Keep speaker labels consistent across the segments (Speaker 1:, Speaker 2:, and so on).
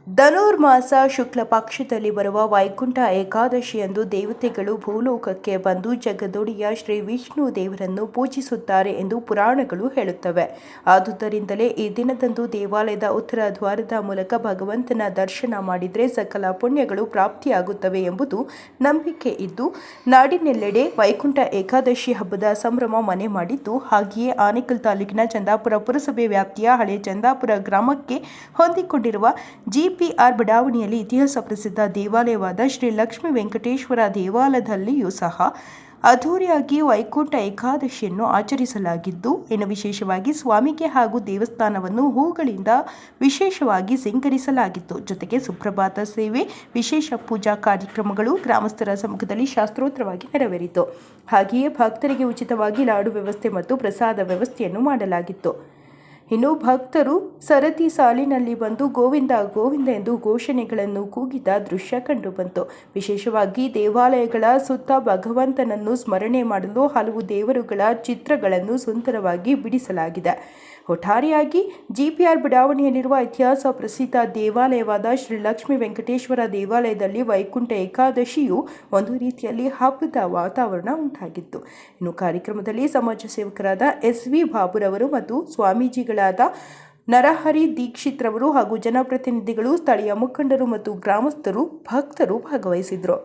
Speaker 1: ಧನುರ್ಮಾಸ ಶುಕ್ಲ ಪಕ್ಷದಲ್ಲಿ ಬರುವ ವೈಕುಂಠ ಏಕಾದಶಿಯಂದು ದೇವತೆಗಳು ಭೂಲೋಕಕ್ಕೆ ಬಂದು ಜಗದೊಡೆಯ ಶ್ರೀ ವಿಷ್ಣು ದೇವರನ್ನು ಪೂಜಿಸುತ್ತಾರೆ ಎಂದು ಪುರಾಣಗಳು ಹೇಳುತ್ತವೆ. ಆದುದರಿಂದಲೇ ಈ ದಿನದಂದು ದೇವಾಲಯದ ಉತ್ತರ ದ್ವಾರದ ಮೂಲಕ ಭಗವಂತನ ದರ್ಶನ ಮಾಡಿದರೆ ಸಕಲ ಪುಣ್ಯಗಳು ಪ್ರಾಪ್ತಿಯಾಗುತ್ತವೆ ಎಂಬುದು ನಂಬಿಕೆ ಇದ್ದು, ನಾಡಿನೆಲ್ಲೆಡೆ ವೈಕುಂಠ ಏಕಾದಶಿ ಹಬ್ಬದ ಸಂಭ್ರಮ ಮನೆ ಮಾಡಿದ್ದು, ಹಾಗೆಯೇ ಆನೇಕಲ್ ತಾಲೂಕಿನ ಚಂದಾಪುರ ಪುರಸಭೆ ವ್ಯಾಪ್ತಿಯ ಹಳೆ ಚಂದಾಪುರ ಗ್ರಾಮಕ್ಕೆ ಹೊಂದಿಕೊಂಡಿರುವ ಜಿಪಿಆರ್ ಬಡಾವಣೆಯಲ್ಲಿ ಇತಿಹಾಸ ಪ್ರಸಿದ್ಧ ದೇವಾಲಯವಾದ ಶ್ರೀ ಲಕ್ಷ್ಮೀ ವೆಂಕಟೇಶ್ವರ ದೇವಾಲಯದಲ್ಲಿಯೂ ಸಹ ಅದ್ಧೂರಿಯಾಗಿ ವೈಕುಂಠ ಏಕಾದಶಿಯನ್ನು ಆಚರಿಸಲಾಗಿದ್ದು, ಇನ್ನು ವಿಶೇಷವಾಗಿ ಸ್ವಾಮಿಗೆ ಹಾಗೂ ದೇವಸ್ಥಾನವನ್ನು ಹೂಗಳಿಂದ ವಿಶೇಷವಾಗಿ ಸಿಂಗರಿಸಲಾಗಿತ್ತು. ಜೊತೆಗೆ ಸುಪ್ರಭಾತ ಸೇವೆ, ವಿಶೇಷ ಪೂಜಾ ಕಾರ್ಯಕ್ರಮಗಳು ಗ್ರಾಮಸ್ಥರ ಸಮ್ಮುಖದಲ್ಲಿ ಶಾಸ್ತ್ರೋತ್ರವಾಗಿ ನೆರವೇರಿತು. ಹಾಗೆಯೇ ಭಕ್ತರಿಗೆ ಉಚಿತವಾಗಿ ಲಾಡು ವ್ಯವಸ್ಥೆ ಮತ್ತು ಪ್ರಸಾದ ವ್ಯವಸ್ಥೆಯನ್ನು ಮಾಡಲಾಗಿತ್ತು. ಇನ್ನು ಭಕ್ತರು ಸರತಿ ಸಾಲಿನಲ್ಲಿ ಬಂದು ಗೋವಿಂದ ಗೋವಿಂದ ಎಂದು ಘೋಷಣೆಗಳನ್ನು ಕೂಗಿದ ದೃಶ್ಯ ಕಂಡುಬಂತು. ವಿಶೇಷವಾಗಿ ದೇವಾಲಯಗಳ ಸುತ್ತ ಭಗವಂತನನ್ನು ಸ್ಮರಣೆ ಮಾಡಲು ಹಲವು ದೇವರುಗಳ ಚಿತ್ರಗಳನ್ನು ಸುಂದರವಾಗಿ ಬಿಡಿಸಲಾಗಿದೆ. ಒಟ್ಟಾರೆಯಾಗಿ ಜಿಪಿಆರ್ ಬಡಾವಣೆಯಲ್ಲಿರುವ ಇತಿಹಾಸ ಪ್ರಸಿದ್ಧ ದೇವಾಲಯವಾದ ಶ್ರೀ ಲಕ್ಷ್ಮೀ ವೆಂಕಟೇಶ್ವರ ದೇವಾಲಯದಲ್ಲಿ ವೈಕುಂಠ ಏಕಾದಶಿಯು ಒಂದು ರೀತಿಯಲ್ಲಿ ಹಬ್ಬದ ವಾತಾವರಣ ಉಂಟಾಗಿತ್ತು. ಇನ್ನು ಕಾರ್ಯಕ್ರಮದಲ್ಲಿ ಸಮಾಜ ಸೇವಕರಾದ ಎಸ್.ವಿ. ಬಾಬುರವರು ಮತ್ತು ಸ್ವಾಮೀಜಿಗಳಾದ ನರಹರಿ ದೀಕ್ಷಿತ್ರವರು ಹಾಗೂ ಜನಪ್ರತಿನಿಧಿಗಳು, ಸ್ಥಳೀಯ ಮುಖಂಡರು ಮತ್ತು ಗ್ರಾಮಸ್ಥರು, ಭಕ್ತರು ಭಾಗವಹಿಸಿದರು.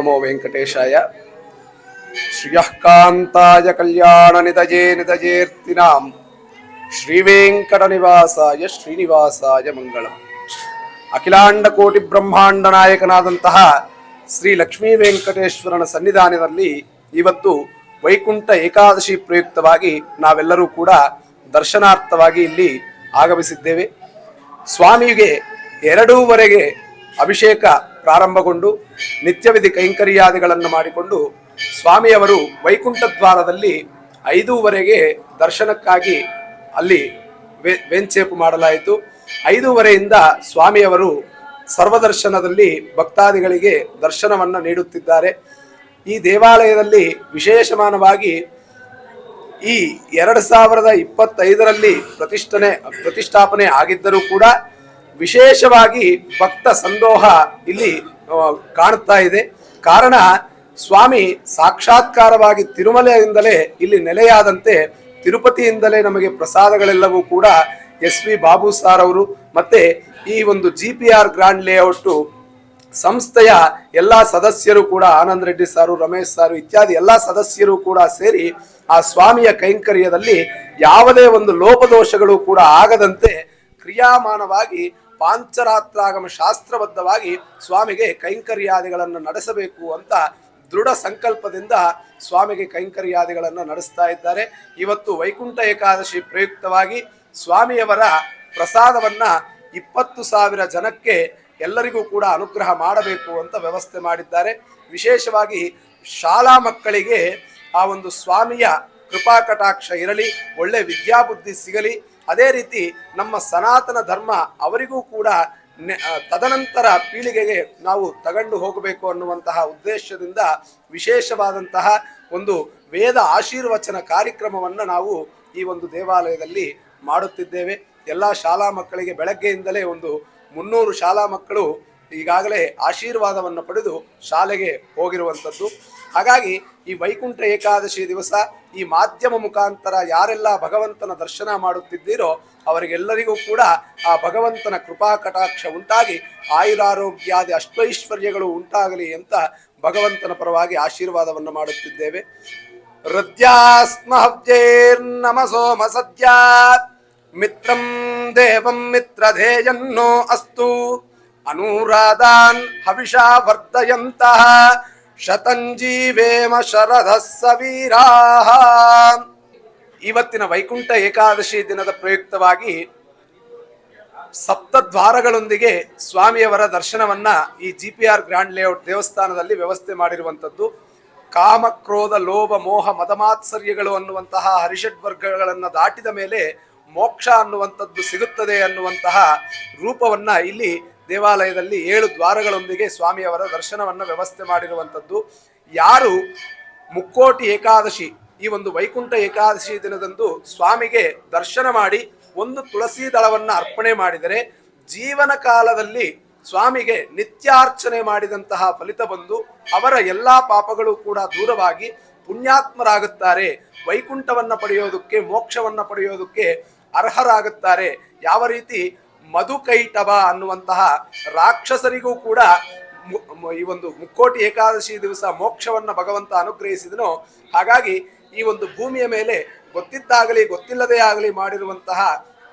Speaker 2: ನಮೋ ವೆಂಕಟೇಶಾಯ. ಶ್ರಿಯಃ ಕಾಂತಾಯ ಕಲ್ಯಾಣ ನಿಧಯೇ ನಿಧಯೇರ್ತಿನಾಂ ಶ್ರೀ ವೆಂಕಟ ನಿವಾಸಾಯ ಶ್ರೀನಿವಾಸಾಯ ಮಂಗಳಂ. ಅಖಿಲಾಂಡ ಕೋಟಿ ಬ್ರಹ್ಮಾಂಡ ನಾಯಕನಾದಂತಹ ಶ್ರೀ ಲಕ್ಷ್ಮೀ ವೆಂಕಟೇಶ್ವರನ ಸನ್ನಿಧಾನದಲ್ಲಿ ಇವತ್ತು ವೈಕುಂಠ ಏಕಾದಶಿ ಪ್ರಯುಕ್ತವಾಗಿ ನಾವೆಲ್ಲರೂ ಕೂಡ ದರ್ಶನಾರ್ಥವಾಗಿ ಇಲ್ಲಿ ಆಗಮಿಸಿದ್ದೇವೆ. ಸ್ವಾಮಿಗೆ 2:30 ಅಭಿಷೇಕ ಪ್ರಾರಂಭಗೊಂಡು ನಿತ್ಯವಿಧಿ ಕೈಂಕರ್ಯಾದಿಗಳನ್ನು ಮಾಡಿಕೊಂಡು ಸ್ವಾಮಿಯವರು ವೈಕುಂಠ ದ್ವಾರದಲ್ಲಿ 5:30 ದರ್ಶನಕ್ಕಾಗಿ ಅಲ್ಲಿ ವೇಂಚೇಪು ಮಾಡಲಾಯಿತು. 5:30ಯಿಂದ ಸ್ವಾಮಿಯವರು ಸರ್ವದರ್ಶನದಲ್ಲಿ ಭಕ್ತಾದಿಗಳಿಗೆ ದರ್ಶನವನ್ನು ನೀಡುತ್ತಿದ್ದಾರೆ. ಈ ದೇವಾಲಯದಲ್ಲಿ ವಿಶೇಷಮಾನವಾಗಿ ಈ 2025ರಲ್ಲಿ ಪ್ರತಿಷ್ಠಾಪನೆ ಆಗಿದ್ದರೂ ಕೂಡ ವಿಶೇಷವಾಗಿ ಭಕ್ತ ಸಂದೋಹ ಇಲ್ಲಿ ಕಾಣುತ್ತಾ ಇದೆ. ಕಾರಣ ಸ್ವಾಮಿ ಸಾಕ್ಷಾತ್ಕಾರವಾಗಿ ತಿರುಮಲೆಯಿಂದಲೇ ಇಲ್ಲಿ ನೆಲೆಯಾದಂತೆ ತಿರುಪತಿಯಿಂದಲೇ ನಮಗೆ ಪ್ರಸಾದಗಳೆಲ್ಲವೂ ಕೂಡ SV ಬಾಬು ಸಾರ್ ಅವರು ಮತ್ತೆ ಈ ಒಂದು GPR ಗ್ರ್ಯಾಂಡ್ ಲೇಔಟ್ ಸಂಸ್ಥೆಯ ಎಲ್ಲಾ ಸದಸ್ಯರು ಕೂಡ ಆನಂದ್ ರೆಡ್ಡಿ ಸಾರು, ರಮೇಶ್ ಸಾರು ಇತ್ಯಾದಿ ಎಲ್ಲಾ ಸದಸ್ಯರು ಕೂಡ ಸೇರಿ ಆ ಸ್ವಾಮಿಯ ಕೈಂಕರ್ಯದಲ್ಲಿ ಯಾವುದೇ ಒಂದು ಲೋಪದೋಷಗಳು ಕೂಡ ಆಗದಂತೆ ಕ್ರಿಯಾಮಾನವಾಗಿ ಪಾಂಚರಾತ್ರಾಗಮ ಶಾಸ್ತ್ರಬದ್ಧವಾಗಿ ಸ್ವಾಮಿಗೆ ಕೈಂಕರ್ಯಾದಿಗಳನ್ನು ನಡೆಸಬೇಕು ಅಂತ ದೃಢ ಸಂಕಲ್ಪದಿಂದ ಸ್ವಾಮಿಗೆ ಕೈಂಕರ್ಯಾದಿಗಳನ್ನು ನಡೆಸ್ತಾ ಇದ್ದಾರೆ. ಇವತ್ತು ವೈಕುಂಠ ಏಕಾದಶಿ ಪ್ರಯುಕ್ತವಾಗಿ ಸ್ವಾಮಿಯವರ ಪ್ರಸಾದವನ್ನ 20,000 ಜನಕ್ಕೆ ಎಲ್ಲರಿಗೂ ಕೂಡ ಅನುಗ್ರಹ ಮಾಡಬೇಕು ಅಂತ ವ್ಯವಸ್ಥೆ ಮಾಡಿದ್ದಾರೆ. ವಿಶೇಷವಾಗಿ ಶಾಲಾ ಮಕ್ಕಳಿಗೆ ಆ ಒಂದು ಸ್ವಾಮಿಯ ಕೃಪಾ ಕಟಾಕ್ಷ ಇರಲಿ, ಒಳ್ಳೆ ವಿದ್ಯಾಬುದ್ಧಿ ಸಿಗಲಿ, ಅದೇ ರೀತಿ ನಮ್ಮ ಸನಾತನ ಧರ್ಮ ಅವರಿಗೂ ಕೂಡ ತದನಂತರ ಪೀಳಿಗೆಗೆ ನಾವು ತಗೊಂಡು ಹೋಗಬೇಕು ಅನ್ನುವಂತಹ ಉದ್ದೇಶದಿಂದ ವಿಶೇಷವಾದಂತಹ ಒಂದು ವೇದ ಆಶೀರ್ವಚನ ಕಾರ್ಯಕ್ರಮವನ್ನು ನಾವು ಈ ಒಂದು ದೇವಾಲಯದಲ್ಲಿ ಮಾಡುತ್ತಿದ್ದೇವೆ. ಎಲ್ಲ ಶಾಲಾ ಮಕ್ಕಳಿಗೆ ಬೆಳಗ್ಗೆಯಿಂದಲೇ ಒಂದು 300 ಶಾಲಾ ಮಕ್ಕಳು ಈಗಾಗಲೇ ಆಶೀರ್ವಾದವನ್ನು ಪಡೆದು ಶಾಲೆಗೆ ಹೋಗಿರುವಂಥದ್ದು. ಹಾಗಾಗಿ ಈ ವೈಕುಂಠ ಏಕಾದಶಿ ದಿವಸ ಈ ಮಾಧ್ಯಮ ಮುಖಾಂತರ ಯಾರೆಲ್ಲ ಭಗವಂತನ ದರ್ಶನ ಮಾಡುತ್ತಿದ್ದೀರೋ ಅವರಿಗೆಲ್ಲರಿಗೂ ಕೂಡ ಆ ಭಗವಂತನ ಕೃಪಾ ಕಟಾಕ್ಷ ಉಂಟಾಗಿ ಆಯುರಾರೋಗ್ಯಾದಿ ಅಷ್ಟೈಶ್ವರ್ಯಗಳು ಉಂಟಾಗಲಿ ಅಂತ ಭಗವಂತನ ಪರವಾಗಿ ಆಶೀರ್ವಾದವನ್ನು ಮಾಡುತ್ತಿದ್ದೇವೆ. ಹೃದ್ಯಾಸ್ಮಹವ್ಯೈರ್ನಮಸೋಮ ಸದ್ಯ ಮಿತ್ರಂ ದೇವಂ ಮಿತ್ರಧೇಯನ್ನೋ ಅಸ್ತು ಅನುರಾಧಾನ್ ಹವಿಷಾ ವರ್ಧಯಂತಹ ಶತಂಜೀವೇಮ ಶರದಃ ಸವೀರಾಃ. ಇವತ್ತಿನ ವೈಕುಂಠ ಏಕಾದಶಿ ದಿನದ ಪ್ರಯುಕ್ತವಾಗಿ ಸಪ್ತದ್ವಾರಗಳೊಂದಿಗೆ ಸ್ವಾಮಿಯವರ ದರ್ಶನವನ್ನ ಈ GPR ಗ್ರ್ಯಾಂಡ್ ಲೇಔಟ್ ದೇವಸ್ಥಾನದಲ್ಲಿ ವ್ಯವಸ್ಥೆ ಮಾಡಿರುವಂಥದ್ದು. ಕಾಮ ಕ್ರೋಧ ಲೋಭ ಮೋಹ ಮದಮಾತ್ಸರ್ಯಗಳು ಅನ್ನುವಂತಹ ಹರಿಷಡ್ ವರ್ಗಗಳನ್ನು ದಾಟಿದ ಮೇಲೆ ಮೋಕ್ಷ ಅನ್ನುವಂಥದ್ದು ಸಿಗುತ್ತದೆ ಅನ್ನುವಂತಹ ರೂಪವನ್ನ ಇಲ್ಲಿ ದೇವಾಲಯದಲ್ಲಿ 7 ದ್ವಾರಗಳೊಂದಿಗೆ ಸ್ವಾಮಿಯವರ ದರ್ಶನವನ್ನು ವ್ಯವಸ್ಥೆ ಮಾಡಿರುವಂಥದ್ದು. ಯಾರು ಮುಕ್ಕೋಟಿ ಏಕಾದಶಿ ಈ ಒಂದು ವೈಕುಂಠ ಏಕಾದಶಿ ದಿನದಂದು ಸ್ವಾಮಿಗೆ ದರ್ಶನ ಮಾಡಿ ಒಂದು ತುಳಸಿ ದಳವನ್ನು ಅರ್ಪಣೆ ಮಾಡಿದರೆ ಜೀವನ ಕಾಲದಲ್ಲಿ ಸ್ವಾಮಿಗೆ ನಿತ್ಯಾರ್ಚನೆ ಮಾಡಿದಂತಹ ಫಲಿತ ಬಂದು ಅವರ ಎಲ್ಲಾ ಪಾಪಗಳು ಕೂಡ ದೂರವಾಗಿ ಪುಣ್ಯಾತ್ಮರಾಗುತ್ತಾರೆ. ವೈಕುಂಠವನ್ನ ಪಡೆಯೋದಕ್ಕೆ, ಮೋಕ್ಷವನ್ನ ಪಡೆಯೋದಕ್ಕೆ ಅರ್ಹರಾಗುತ್ತಾರೆ. ಯಾವ ರೀತಿ ಮಧುಕೈಟಭ ಅನ್ನುವಂತಹ ರಾಕ್ಷಸರಿಗೂ ಕೂಡ ಈ ಒಂದು ಮುಕ್ಕೋಟಿ ಏಕಾದಶಿ ದಿವಸ ಮೋಕ್ಷವನ್ನ ಭಗವಂತ ಅನುಗ್ರಹಿಸಿದನೋ ಹಾಗಾಗಿ ಈ ಒಂದು ಭೂಮಿಯ ಮೇಲೆ ಗೊತ್ತಿದ್ದಾಗಲಿ ಗೊತ್ತಿಲ್ಲದೇ ಆಗಲಿ ಮಾಡಿರುವಂತಹ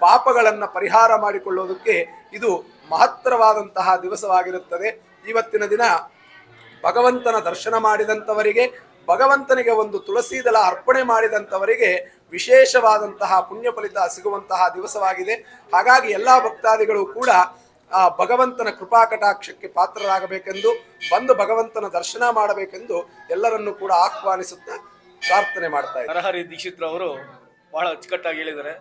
Speaker 2: ಪಾಪಗಳನ್ನ ಪರಿಹಾರ ಮಾಡಿಕೊಳ್ಳೋದಕ್ಕೆ ಇದು ಮಹತ್ತರವಾದಂತಹ ದಿವಸವಾಗಿರುತ್ತದೆ. ಇವತ್ತಿನ ದಿನ ಭಗವಂತನ ದರ್ಶನ ಮಾಡಿದಂಥವರಿಗೆ, ಭಗವಂತನಿಗೆ ಒಂದು ತುಳಸಿ ದಳ ಅರ್ಪಣೆ ಮಾಡಿದಂಥವರಿಗೆ ವಿಶೇಷವಾದಂತಹ ಪುಣ್ಯ ಫಲಿತ ಸಿಗುವಂತಹ ದಿವಸವಾಗಿದೆ. ಹಾಗಾಗಿ ಎಲ್ಲಾ ಭಕ್ತಾದಿಗಳು ಕೂಡ ಆ ಭಗವಂತನ ಕೃಪಾ ಕಟಾಕ್ಷಕ್ಕೆ ಪಾತ್ರರಾಗಬೇಕೆಂದು, ಬಂದು ಭಗವಂತನ ದರ್ಶನ ಮಾಡಬೇಕೆಂದು ಎಲ್ಲರನ್ನೂ ಕೂಡ ಆಹ್ವಾನಿಸುತ್ತಾ ಪ್ರಾರ್ಥನೆ ಮಾಡ್ತಾ ಇದ್ದಾರೆ.
Speaker 3: ನರಹರಿ ದೀಕ್ಷಿತರು ಅವರು ಬಹಳ ಅಚ್ಚುಕಟ್ಟಾಗಿ ಹೇಳಿದ್ದಾರೆ.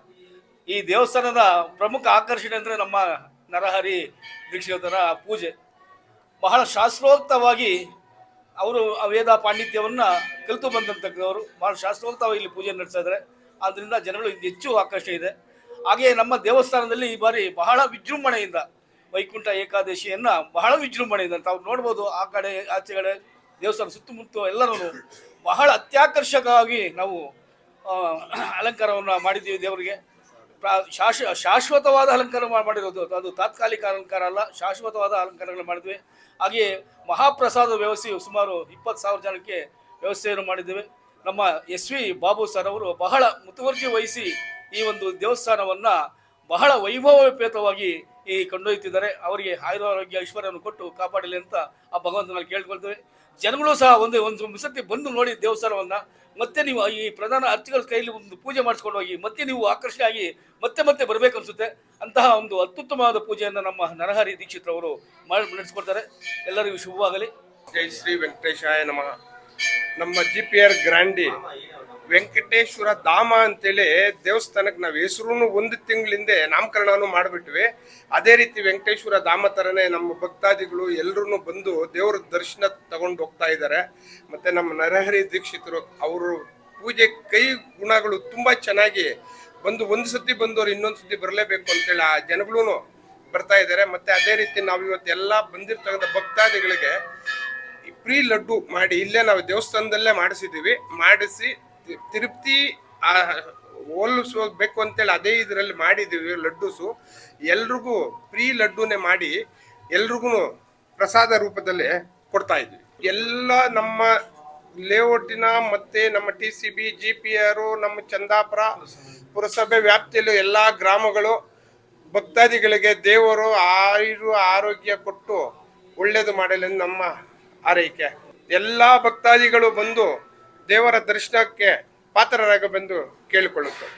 Speaker 3: ಈ ದೇವಸ್ಥಾನದ ಪ್ರಮುಖ ಆಕರ್ಷಣೆ ಅಂದರೆ ನಮ್ಮ ನರಹರಿ ದೀಕ್ಷಿತರ ಪೂಜೆ. ಬಹಳ ಶಾಸ್ತ್ರೋಕ್ತವಾಗಿ ಅವರು ವೇದ ಪಾಂಡಿತ್ಯವನ್ನು ಕಲಿತು ಬಂದಂಥವರು ಬಹಳ ಶಾಸ್ತ್ರೋಕ್ತವಾಗಿ ಇಲ್ಲಿ ಪೂಜೆ ನಡೆಸ್ತಾ ಇದ್ದಾರೆ. ಆದ್ದರಿಂದ ಜನಗಳು ಹೆಚ್ಚು ಆಕರ್ಷಣೆ ಇದೆ. ಹಾಗೆಯೇ ನಮ್ಮ ದೇವಸ್ಥಾನದಲ್ಲಿ ಈ ಬಾರಿ ಬಹಳ ವಿಜೃಂಭಣೆಯಿಂದ ವೈಕುಂಠ ಏಕಾದಶಿಯನ್ನು ಬಹಳ ವಿಜೃಂಭಣೆಯಿಂದ ತಾವು ನೋಡ್ಬೋದು. ಆ ಕಡೆ ಆಚೆ ಕಡೆ ದೇವಸ್ಥಾನ ಸುತ್ತಮುತ್ತ ಎಲ್ಲರೂ ಬಹಳ ಅತ್ಯಾಕರ್ಷಕವಾಗಿ ನಾವು ಅಲಂಕಾರವನ್ನು ಮಾಡಿದ್ದೀವಿ ದೇವರಿಗೆ. ಶಾಶ್ವತವಾದ ಅಲಂಕಾರ ಮಾಡಿರೋದು. ಅದು ತಾತ್ಕಾಲಿಕ ಅಲಂಕಾರ ಅಲ್ಲ, ಶಾಶ್ವತವಾದ ಅಲಂಕಾರಗಳು ಮಾಡಿದ್ವಿ. ಹಾಗೆಯೇ ಮಹಾಪ್ರಸಾದ ವ್ಯವಸ್ಥೆಯು ಸುಮಾರು 20,000 ಜನಕ್ಕೆ ವ್ಯವಸ್ಥೆಯನ್ನು ಮಾಡಿದ್ದೇವೆ. ನಮ್ಮ SV ಬಾಬು ಸರ್ ಅವರು ಬಹಳ ಮುತುವರ್ಜಿ ವಹಿಸಿ ಈ ಒಂದು ದೇವಸ್ಥಾನವನ್ನು ಬಹಳ ವೈಭವೋಪೇತವಾಗಿ ಕೊಂಡೊಯ್ತಿದ್ದಾರೆ. ಅವರಿಗೆ ಆಯುರಾರೋಗ್ಯ ಐಶ್ವರ್ಯವನ್ನು ಕೊಟ್ಟು ಕಾಪಾಡಲಿ ಅಂತ ಆ ಭಗವಂತನಲ್ಲಿ ಕೇಳ್ಕೊಳ್ತೇವೆ. ಜನಗಳು ಸಹ ಒಂದು ಸತಿ ಬಂದು ನೋಡಿ ದೇವಸ್ಥಾನವನ್ನು, ಮತ್ತೆ ನೀವು ಈ ಪ್ರಧಾನ ಅರ್ಚಕರ ಕೈಯಲ್ಲಿ ಒಂದು ಪೂಜೆ ಮಾಡಿಸ್ಕೊಂಡು ಹೋಗಿ ಮತ್ತೆ ನೀವು ಆಕರ್ಷಣೆ ಆಗಿ ಮತ್ತೆ ಬರಬೇಕು ಅನ್ಸುತ್ತೆ. ಅಂತಹ ಒಂದು ಅತ್ಯುತ್ತಮವಾದ ಪೂಜೆಯನ್ನು ನಮ್ಮ ನರಹರಿ ದೀಕ್ಷಿತ್ರವರು ನಡೆಸ್ಕೊಡ್ತಾರೆ. ಎಲ್ಲರಿಗೂ ಶುಭವಾಗಲಿ.
Speaker 4: ಜೈ ಶ್ರೀ ವೆಂಕಟೇಶಾಯ ನಮಃ. ನಮ್ಮ GPR ಗ್ರಾಂಡಿ ವೆಂಕಟೇಶ್ವರ ಧಾಮ ಅಂತೇಳಿ ದೇವಸ್ಥಾನಕ್ಕೆ ನಾವು ಹೆಸರು ಒಂದು ತಿಂಗಳಿಂದ ನಾಮಕರಣವನ್ನು ಮಾಡಿಬಿಟ್ವಿ. ಅದೇ ರೀತಿ ವೆಂಕಟೇಶ್ವರ ಧಾಮ ಥರನೇ ನಮ್ಮ ಭಕ್ತಾದಿಗಳು ಎಲ್ಲರೂ ಬಂದು ದೇವರ ದರ್ಶನ ತಗೊಂಡು ಹೋಗ್ತಾ ಇದ್ದಾರೆ. ಮತ್ತು ನಮ್ಮ ನರಹರಿ ದೀಕ್ಷಿತರು ಅವರು ಪೂಜೆ ಕೈ ಗುಣಗಳು ತುಂಬ ಚೆನ್ನಾಗಿ ಬಂದು ಒಂದು ಸತಿ ಬಂದವರು ಇನ್ನೊಂದು ಸತಿ ಬರಲೇಬೇಕು ಅಂತೇಳಿ ಆ ಜನಗಳೂ ಬರ್ತಾ ಇದ್ದಾರೆ. ಮತ್ತು ಅದೇ ರೀತಿ ನಾವು ಇವತ್ತು ಎಲ್ಲ ಬಂದಿರ್ತಕ್ಕಂಥ ಭಕ್ತಾದಿಗಳಿಗೆ ಫ್ರೀ ಲಡ್ಡು ಮಾಡಿ ಇಲ್ಲೇ ನಾವು ದೇವಸ್ಥಾನದಲ್ಲೇ ಮಾಡಿಸಿ ತಿರುಪ್ತಿ ಹೋಲಿಸ್ಬೇಕು ಅಂತೇಳಿ ಅದೇ ಇದರಲ್ಲಿ ಮಾಡಿದ್ದೀವಿ ಲಡ್ಡುಸು. ಎಲ್ರಿಗೂ ಫ್ರೀ ಲಡ್ಡುನೇ ಮಾಡಿ ಎಲ್ರಿಗೂ ಪ್ರಸಾದ ರೂಪದಲ್ಲಿ ಕೊಡ್ತಾ ಇದ್ವಿ. ಎಲ್ಲ ನಮ್ಮ ಲೇಔಟಿನ ಮತ್ತು ನಮ್ಮ TCB GPR ನಮ್ಮ ಚಂದಾಪುರ ಪುರಸಭೆ ವ್ಯಾಪ್ತಿಯಲ್ಲೂ ಎಲ್ಲ ಗ್ರಾಮಗಳು ಭಕ್ತಾದಿಗಳಿಗೆ ದೇವರು ಆರೋಗ್ಯ ಕೊಟ್ಟು ಒಳ್ಳೇದು ಮಾಡಲಿ ನಮ್ಮ ಆರೈಕೆ. ಎಲ್ಲ ಭಕ್ತಾದಿಗಳು ಬಂದು ದೇವರ ದರ್ಶನಕ್ಕೆ ಪಾತ್ರರಾಗಬೆಂದು ಕೇಳಿಕೊಳ್ಳುತ್ತಾರೆ.